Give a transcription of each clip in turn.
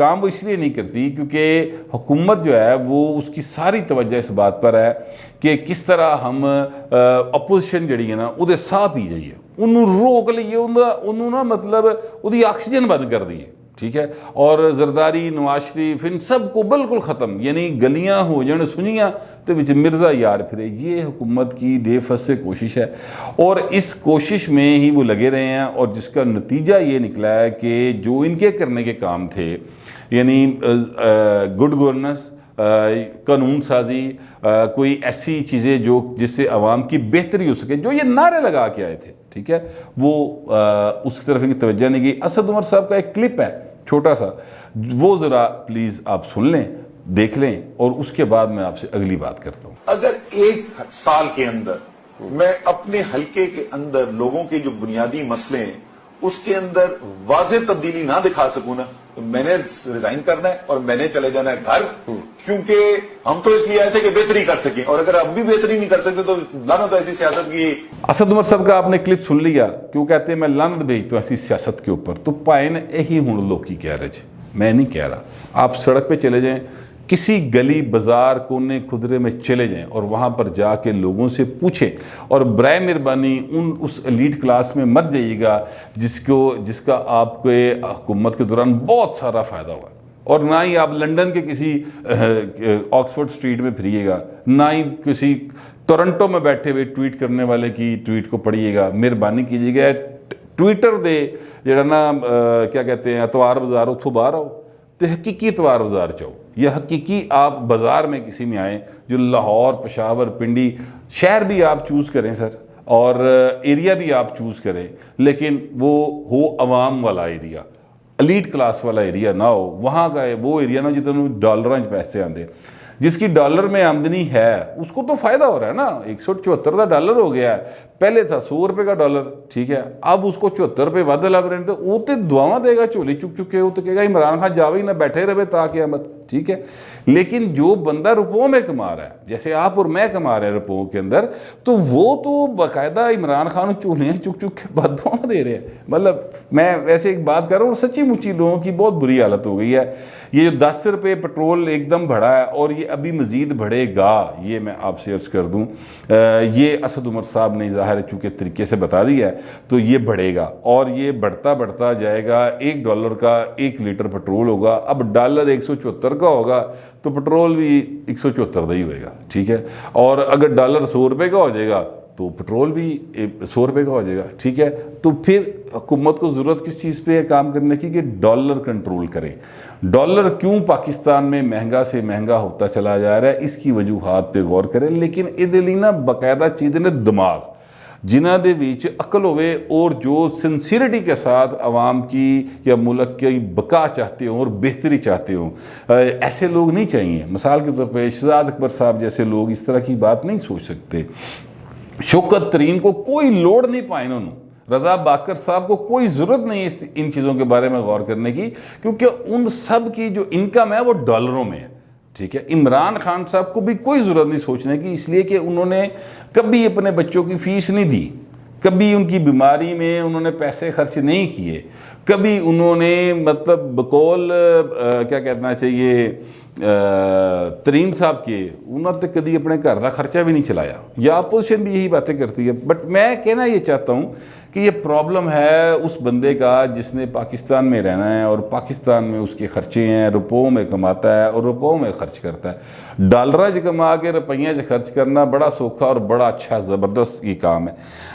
کام وہ اس لیے نہیں کرتی کیونکہ حکومت جو ہے وہ اس کی ساری توجہ اس بات پر ہے کہ کس طرح ہم اپوزیشن جڑی ہے نا وہ ساہ پی جائیے، انہوں روک لیے، انہوں نا مطلب وہی آکسیجن بند کر دیے، ٹھیک ہے، اور زرداری، نواز شریف، ان سب کو بالکل ختم، یعنی گلیاں ہو جان سنیاں تو بچ مرزا یار پھرے۔ یہ حکومت کی ڈے فرسٹ سے کوشش ہے اور اس کوشش میں ہی وہ لگے رہے ہیں، اور جس کا نتیجہ یہ نکلا ہے کہ جو ان کے کرنے کے کام تھے، یعنی گڈ گورننس، قانون سازی، کوئی ایسی چیزیں جو جس سے عوام کی بہتری ہو سکے، جو یہ نعرے لگا کے آئے تھے، ٹھیک ہے، وہ اس کی طرف ان کی توجہ نہیں گئی۔ اسد عمر صاحب کا ایک کلپ ہے چھوٹا سا، وہ ذرا پلیز آپ سن لیں، دیکھ لیں، اور اس کے بعد میں آپ سے اگلی بات کرتا ہوں۔ اگر ایک سال کے اندر میں اپنے حلقے کے اندر لوگوں کے جو بنیادی مسئلے ہیں اس کے اندر واضح تبدیلی نہ دکھا سکوں نا، تو میں نے ریزائن کرنا ہے اور میں نے چلے جانا ہے گھر، کیونکہ ہم تو اس لیے آئے تھے کہ بہتری کر سکیں، اور اگر اب بھی بہتری نہیں کر سکتے تو لعنت ایسی سیاست کی۔ اسد عمر صاحب کا آپ نے کلپ سن لیا، کیوں کہتے ہیں میں لعنت بھیجتا ہوں ایسی سیاست کے اوپر، تو پائن یہی ہوں لوگ کی کہہ رہے جی، میں نہیں کہہ رہا۔ آپ سڑک پہ چلے جائیں، کسی گلی بازار کونے خدرے میں چلے جائیں اور وہاں پر جا کے لوگوں سے پوچھیں، اور برائے مہربانی اس ایلیٹ کلاس میں مت جائیے گا جس کا آپ کے حکومت کے دوران بہت سارا فائدہ ہوا، اور نہ ہی آپ لنڈن کے کسی آکسفورڈ سٹریٹ میں پھریے گا، نہ ہی کسی ٹورنٹو میں بیٹھے ہوئے ٹویٹ کرنے والے کی ٹویٹ کو پڑھیے گا۔ مہربانی کیجیے گا ٹویٹر دے جڑا نا کیا کہتے ہیں اتوار بازار اتھوں باہر آؤ تو حقیقی اتوار بازار چاہو، یا حقیقی آپ بازار میں کسی میں آئیں جو لاہور، پشاور، پنڈی، شہر بھی آپ چوز کریں سر، اور ایریا بھی آپ چوز کریں، لیکن وہ ہو عوام والا ایریا، ایلیٹ کلاس والا ایریا نہ ہو، وہاں کا وہ ایریا نہ جتنے ڈالراں پیسے آندے۔ جس کی ڈالر میں آمدنی ہے اس کو تو فائدہ ہو رہا ہے نا، 174 کا ڈالر ہو گیا ہے، پہلے تھا 100 روپے کا ڈالر، ٹھیک ہے، اب اس کو 74 روپے ودھ لگ رہے ہیں، تو وہ تو دعاواں دے گا چولی چک چکے، وہ تو کہے گا عمران خان جاوے ہی نہ بیٹھے رہے تا قیامت، ٹھیک ہے۔ لیکن جو بندہ روپوں میں کما رہا ہے، جیسے آپ اور میں کما رہے ہیں روپوں کے اندر، تو وہ تو باقاعدہ عمران خان چولیاں چک چک کے بددعاواں دے رہے ہیں۔ مطلب میں ویسے ایک بات کر رہا ہوں، سچی مچی لوگوں کی بہت بری حالت ہو گئی ہے۔ یہ جو 10 روپے پٹرول ایک دم بڑھا ہے اور یہ ابھی مزید بڑھے گا، یہ میں آپ سے عرض کر دوں، یہ اسد عمر صاحب نے ظاہر ہے چونکہ طریقے سے بتا دیا ہے، تو یہ بڑھے گا اور یہ بڑھتا جائے گا۔ $1 کا 1 لیٹر پٹرول ہوگا، اب ڈالر 174 کا ہوگا تو پٹرول بھی 174 کا ہی ہوئے گا، ٹھیک ہے، اور اگر ڈالر 100 روپے کا ہو جائے گا تو پٹرول بھی 100 روپے کا ہو جائے گا، ٹھیک ہے۔ تو پھر حکومت کو ضرورت کس چیز پہ ہے کام کرنے کی کہ ڈالر کنٹرول کرے۔ ڈالر کیوں پاکستان میں مہنگا سے مہنگا ہوتا چلا جا رہا ہے، اس کی وجوہات پہ غور کریں، لیکن ادھر لی نا باقاعدہ چیزیں نے دماغ جنہ دے ویچ عقل ہوئے اور جو سنسیریٹی کے ساتھ عوام کی یا ملک کی بقا چاہتے ہوں اور بہتری چاہتے ہوں، ایسے لوگ نہیں چاہیے۔ مثال کے طور پہ شہزاد اکبر صاحب جیسے لوگ اس طرح کی بات نہیں سوچ سکتے۔ شوکت ترین کو کوئی لوڑ نہیں پائے انہوں، رضا باکر صاحب کو کوئی ضرورت نہیں ہے ان چیزوں کے بارے میں غور کرنے کی، کیونکہ ان سب کی جو انکم ہے وہ ڈالروں میں ہے، ٹھیک ہے۔ عمران خان صاحب کو بھی کوئی ضرورت نہیں سوچنے کی، اس لیے کہ انہوں نے کبھی اپنے بچوں کی فیس نہیں دی، کبھی ان کی بیماری میں انہوں نے پیسے خرچ نہیں کیے، کبھی انہوں نے مطلب بقول کیا کہنا چاہیے ترین صاحب کے انہوں نے کدی اپنے گھر کا خرچہ بھی نہیں چلایا، یا اپوزیشن بھی یہی باتیں کرتی ہے۔ بٹ میں کہنا یہ چاہتا ہوں کہ یہ پرابلم ہے اس بندے کا جس نے پاکستان میں رہنا ہے اور پاکستان میں اس کے خرچے ہیں، روپوں میں کماتا ہے اور روپوں میں خرچ کرتا ہے۔ ڈالرہ کما کے روپیہ خرچ کرنا بڑا سوکھا اور بڑا اچھا زبردست یہ کام ہے۔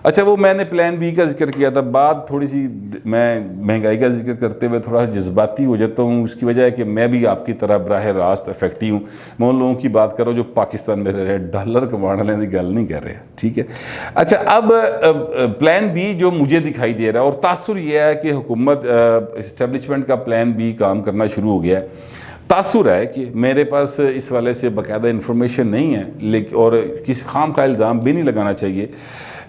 اچھا، وہ میں نے پلان بی کا ذکر کیا تھا، بات تھوڑی سی میں مہنگائی کا ذکر کرتے ہوئے تھوڑا سا جذباتی ہو جاتا ہوں، اس کی وجہ ہے کہ میں بھی آپ کی طرح براہ راست افیکٹی ہوں۔ میں ان لوگوں کی بات کر رہا ہوں جو پاکستان میں رہ رہے ہیں، ڈالر کمانے والے کی گل نہیں کر رہے، ٹھیک ہے۔ اچھا، اب پلان بی جو مجھے دکھائی دے رہا ہے، اور تاثر یہ ہے کہ حکومت اسٹیبلشمنٹ کا پلان بی کام کرنا شروع ہو گیا ہے۔ تاثر ہے کہ میرے پاس اس والے سے باقاعدہ انفارمیشن نہیں ہے، لیکن اور کسی خام خواہ الزام بھی نہیں لگانا چاہیے۔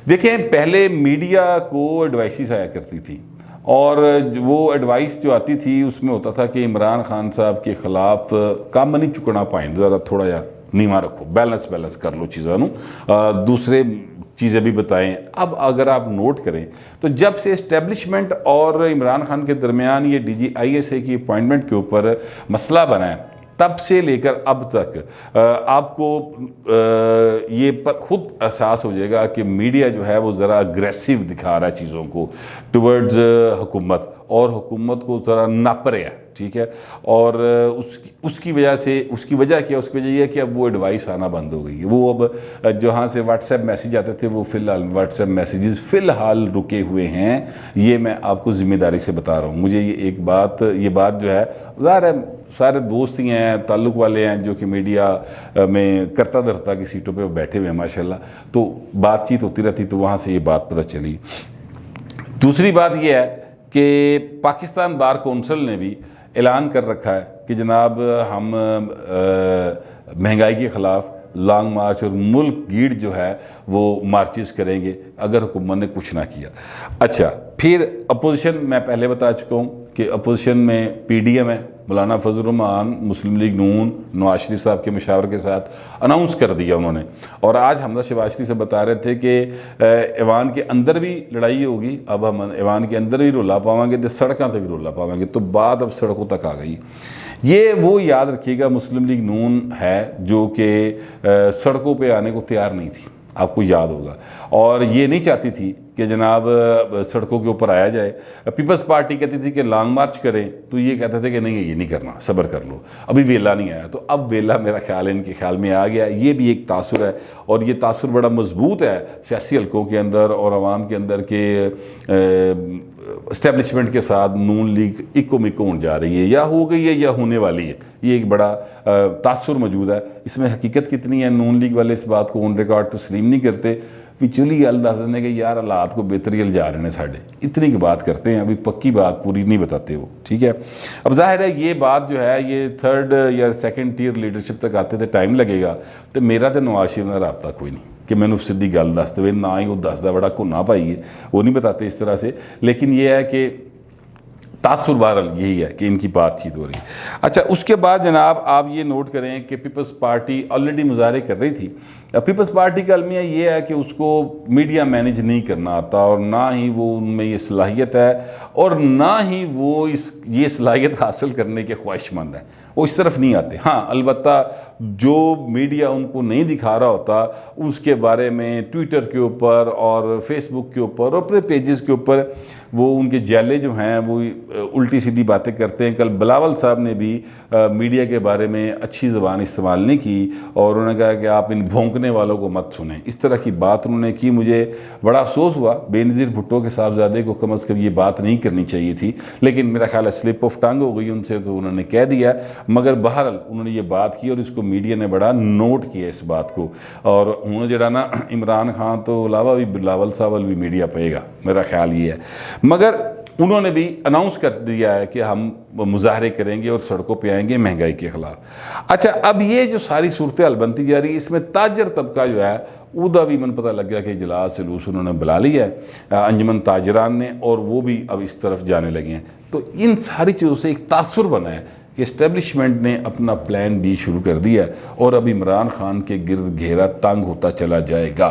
دیکھیں، پہلے میڈیا کو ایڈوائسز آیا کرتی تھی، اور وہ ایڈوائس جو آتی تھی اس میں ہوتا تھا کہ عمران خان صاحب کے خلاف کام نہیں چکنا پائیں، ذرا تھوڑا یا نیواں رکھو، بیلنس کر لو چیزوں، دوسرے چیزیں بھی بتائیں. اب اگر آپ نوٹ کریں تو جب سے اسٹیبلشمنٹ اور عمران خان کے درمیان یہ DGISA کی اپوائنٹمنٹ کے اوپر مسئلہ بنا ہے، تب سے لے کر اب تک آپ کو یہ خود احساس ہو جائے گا کہ میڈیا جو ہے وہ ذرا اگریسو دکھا رہا ہے چیزوں کو ٹورڈز حکومت، اور حکومت کو ذرا ناپ رہا ہے. ٹھیک ہے، اور اس کی وجہ سے اس کی وجہ کیا؟ اس کی وجہ یہ ہے کہ اب وہ ایڈوائس آنا بند ہو گئی ہے. وہ اب جہاں سے واٹس ایپ میسیج آتے تھے وہ فی الحال واٹس ایپ میسیجز فی الحال رکے ہوئے ہیں. یہ میں آپ کو ذمہ داری سے بتا رہا ہوں. مجھے یہ بات جو ہے، ظاہر ہے سارے دوست ہی ہیں، تعلق والے ہیں جو کہ میڈیا میں کرتا دھرتا کی سیٹوں پہ بیٹھے ہوئے ہیں ماشاءاللہ، تو بات چیت ہوتی رہتی، تو وہاں سے یہ بات پتہ چلی. دوسری بات یہ ہے کہ پاکستان بار کونسل نے بھی اعلان کر رکھا ہے کہ جناب ہم مہنگائی کے خلاف لانگ مارچ اور ملک گیڑ جو ہے وہ مارچز کریں گے اگر حکومت نے کچھ نہ کیا. اچھا، پھر اپوزیشن میں پہلے بتا چکا ہوں کہ اپوزیشن میں PDM ہے، مولانا فضل الرحمان، مسلم لیگ نون، نواز شریف صاحب کے مشاور کے ساتھ اناؤنس کر دیا انہوں نے. اور آج حمزہ شہباز شریف سے بتا رہے تھے کہ ایوان کے اندر بھی لڑائی ہوگی، اب ہم ایوان کے اندر بھی رولا پاؤں گے تو سڑکوں پہ بھی رولا پاؤں گے، تو بات اب سڑکوں تک آ گئی. یہ وہ یاد رکھیے گا مسلم لیگ نون ہے جو کہ سڑکوں پہ آنے کو تیار نہیں تھی، آپ کو یاد ہوگا، اور یہ نہیں چاہتی تھی کہ جناب سڑکوں کے اوپر آیا جائے. پیپلز پارٹی کہتی تھی کہ لانگ مارچ کریں، تو یہ کہتے تھے کہ نہیں یہ نہیں کرنا، صبر کر لو، ابھی ویلا نہیں آیا. تو اب ویلا میرا خیال ہے ان کے خیال میں آ گیا. یہ بھی ایک تاثر ہے، اور یہ تاثر بڑا مضبوط ہے سیاسی حلقوں کے اندر اور عوام کے اندر کہ اسٹیبلشمنٹ کے ساتھ نون لیگ اکو مکو ہونے جا رہی ہے، یا ہو گئی ہے یا ہونے والی ہے. یہ ایک بڑا تاثر موجود ہے. اس میں حقیقت کتنی ہے نون لیگ والے اس بات کو آن ریکارڈ تسلیم نہیں کرتے. پچھلی گل دس دیں کہ یار حالات کو بہتری جا رہے ہیں ساڑھے، اتنی کی بات کرتے ہیں، ابھی پکی بات پوری نہیں بتاتے وہ. ٹھیک ہے، اب ظاہر ہے یہ بات جو ہے یہ 3rd یا 2nd ٹیئر لیڈرشپ تک آتے تھے ٹائم لگے گا. تو میرا تو نواز شریف کا رابطہ کوئی نہیں کہ میں نے سیدھی گل دس دے، نہ ہی وہ دستا بڑا کنا پائی ہے، وہ نہیں بتاتے اس طرح سے. لیکن یہ ہے کہ تاثر بہرحال یہی ہے کہ ان کی بات چیت ہو رہی ہے. اچھا، اس کے بعد جناب آپ یہ نوٹ کریں کہ پیپلز پارٹی آلریڈی مظاہرے کر رہی تھی. پیپلز پارٹی کا المیہ یہ ہے کہ اس کو میڈیا مینیج نہیں کرنا آتا، اور نہ ہی وہ ان میں یہ صلاحیت ہے، اور نہ ہی وہ یہ صلاحیت حاصل کرنے کے خواہش مند ہیں. وہ اس طرف نہیں آتے. ہاں، البتہ جو میڈیا ان کو نہیں دکھا رہا ہوتا اس کے بارے میں ٹویٹر کے اوپر اور فیس بک کے اوپر اور اپنے پیجز کے اوپر وہ ان کے جیلے جو ہیں وہ الٹی سیدھی باتیں کرتے ہیں. کل بلاول صاحب نے بھی میڈیا کے بارے میں اچھی زبان استعمال نہیں کی، اور انہوں نے کہا کہ آپ ان بھونکنے والوں کو مت سنیں. اس طرح کی بات انہوں نے کی. مجھے بڑا افسوس ہوا، بے نظیر بھٹو کے صاحبزادے کو کم از کم یہ بات نہیں کرنی چاہیے تھی، لیکن میرا خیال ہے سلپ آف ٹنگ ہو گئی ان سے، تو انہوں نے کہہ دیا. مگر بہرحال انہوں نے یہ بات کی، اور اس کو میڈیا نے بڑا نوٹ کیا اس بات کو. اور انہوں نے جڑا نا عمران خان تو علاوہ بھی بلاول صاحب بھی میڈیا پائے گا، میرا خیال یہ ہے. مگر انہوں نے بھی اناؤنس کر دیا ہے کہ ہم مظاہرے کریں گے اور سڑکوں پہ آئیں گے مہنگائی کے خلاف. اچھا، اب یہ جو ساری صورتحال بنتی جا رہی ہے، اس میں تاجر طبقہ جو ہے ادا بھی من پتہ لگ گیا کہ اجلاس جلوس انہوں نے بلا لیا ہے انجمن تاجران نے، اور وہ بھی اب اس طرف جانے لگے ہیں. تو ان ساری چیزوں سے ایک تاثر بنا ہے کہ اسٹیبلشمنٹ نے اپنا پلان بی شروع کر دیا ہے، اور اب عمران خان کے گرد گھیرا تنگ ہوتا چلا جائے گا.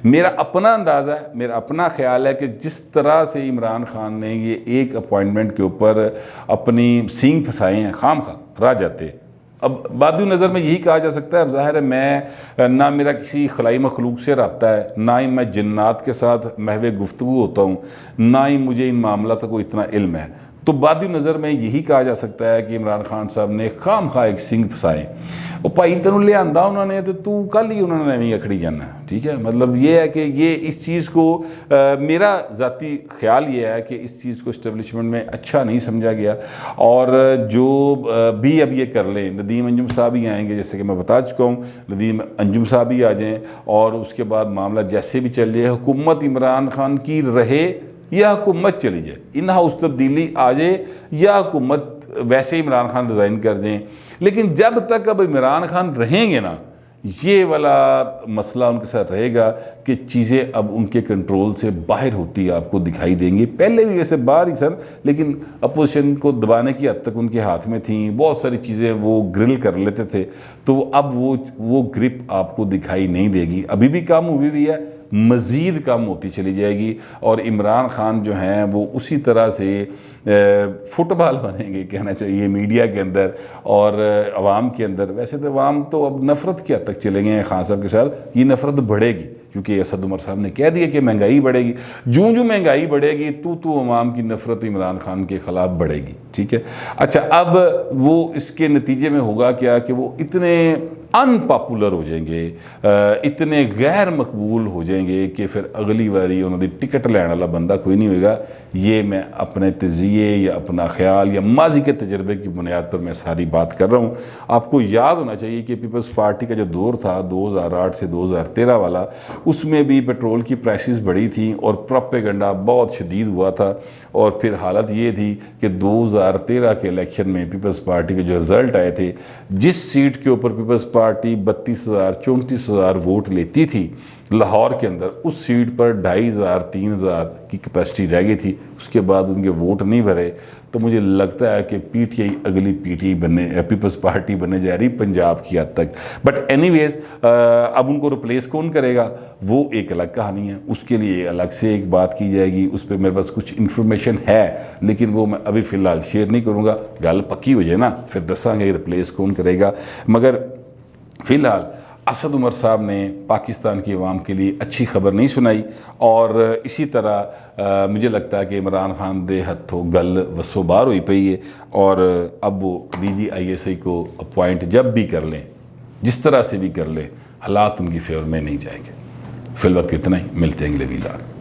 میرا اپنا اندازہ ہے، میرا اپنا خیال ہے کہ جس طرح سے عمران خان نے یہ ایک اپوائنٹمنٹ کے اوپر اپنی سینگ پھنسائے ہیں، خام خواہ رہ جاتے. اب بادی نظر میں یہی کہا جا سکتا ہے، اب ظاہر ہے میں نہ میرا کسی خلائی مخلوق سے رابطہ ہے، نہ ہی میں جنات کے ساتھ محو گفتگو ہوتا ہوں، نہ ہی مجھے ان معاملات کا کوئی اتنا علم ہے. تو بادی نظر میں یہی کہا جا سکتا ہے کہ عمران خان صاحب نے خام خواہ ایک سنگ پھسائے. اور بھائی تینوں لے آندا انہوں نے، تو کل ہی انہوں نے نہیں اکھڑی جانا. ٹھیک ہے، مطلب یہ ہے کہ یہ اس چیز کو میرا ذاتی خیال یہ ہے کہ اس چیز کو اسٹیبلشمنٹ میں اچھا نہیں سمجھا گیا. اور جو بھی اب یہ کر لیں، ندیم انجم صاحب ہی آئیں گے، جیسے کہ میں بتا چکا ہوں، ندیم انجم صاحب ہی آ جائیں، اور اس کے بعد معاملہ جیسے بھی چل جائے، حکومت عمران خان کی رہے یا حکومت چلی جائے، ان ہاؤس تبدیلی آ جائے یا حکومت ویسے عمران خان ریزائن کر دیں، لیکن جب تک اب عمران خان رہیں گے نا، یہ والا مسئلہ ان کے ساتھ رہے گا کہ چیزیں اب ان کے کنٹرول سے باہر ہوتی آپ کو دکھائی دیں گی. پہلے بھی ویسے باہر ہی سر، لیکن اپوزیشن کو دبانے کی حد تک ان کے ہاتھ میں تھیں، بہت ساری چیزیں وہ گرل کر لیتے تھے. تو اب وہ گرپ آپ کو دکھائی نہیں دے گی. ابھی بھی کام ہوئی ہے، مزید کم ہوتی چلی جائے گی، اور عمران خان جو ہیں وہ اسی طرح سے فٹ بال بنیں گے کہنا چاہیے میڈیا کے اندر اور عوام کے اندر۔ ویسے تو عوام تو اب نفرت کی حد تک چلے گئے ہیں خان صاحب کے ساتھ، یہ نفرت بڑھے گی کیونکہ اسد عمر صاحب نے کہہ دیا کہ مہنگائی بڑھے گی، جو مہنگائی بڑھے گی تو عوام کی نفرت عمران خان کے خلاف بڑھے گی، ٹھیک ہے۔ اچھا، اب وہ اس کے نتیجے میں ہوگا کیا کہ وہ اتنے ان پاپولر ہو جائیں گے، اتنے غیر مقبول ہو جائیں گے کہ پھر اگلی باری انہوں نے ٹکٹ لینے والا بندہ کوئی نہیں ہوئے گا۔ یہ میں اپنے تجزیے یا اپنا خیال یا ماضی کے تجربے کی بنیاد پر میں ساری بات کر رہا ہوں۔ آپ کو یاد ہونا چاہیے کہ پیپلز پارٹی کا جو دور تھا 2008 سے 2013 والا، اس میں بھی پیٹرول کی پرائسز بڑھی تھیں اور پروپیگنڈا بہت شدید ہوا تھا، اور پھر حالت یہ تھی کہ 2013 کے الیکشن میں پیپلز پارٹی کے جو رزلٹ آئے تھے، جس سیٹ کے اوپر پیپلز پارٹی 32,000 34,000 ووٹ لیتی تھی لاہور کے اندر، اس سیٹ پر 2,500 3,000 کی کیپیسٹی رہ گئی تھی، اس کے بعد ان کے ووٹ نہیں بھرے۔ تو مجھے لگتا ہے کہ پی ٹی آئی اگلی پی ٹی آئی بننے پیپلز پارٹی بننے جا رہی پنجاب کی حد تک۔ بٹ اینی ویز اب ان کو ریپلیس کون کرے گا وہ ایک الگ کہانی ہے، اس کے لیے الگ سے ایک بات کی جائے گی، اس پہ میرے پاس کچھ انفارمیشن ہے لیکن وہ میں ابھی فی الحال شیئر نہیں کروں گا۔ گل پکی ہو جائے نا پھر دساں گے ریپلیس کون کرے گا، مگر فی الحال اسد عمر صاحب نے پاکستان کی عوام کے لیے اچھی خبر نہیں سنائی، اور اسی طرح مجھے لگتا ہے کہ عمران خان دے ہتھوں گل وسو بار ہوئی پئی ہے، اور اب وہ DGISI کو اپوائنٹ جب بھی کر لیں، جس طرح سے بھی کر لیں، حالات ان کی فیور میں نہیں جائیں گے۔ فی الوقت اتنا ہی، ملتے ہیں اگلے ویلاگ۔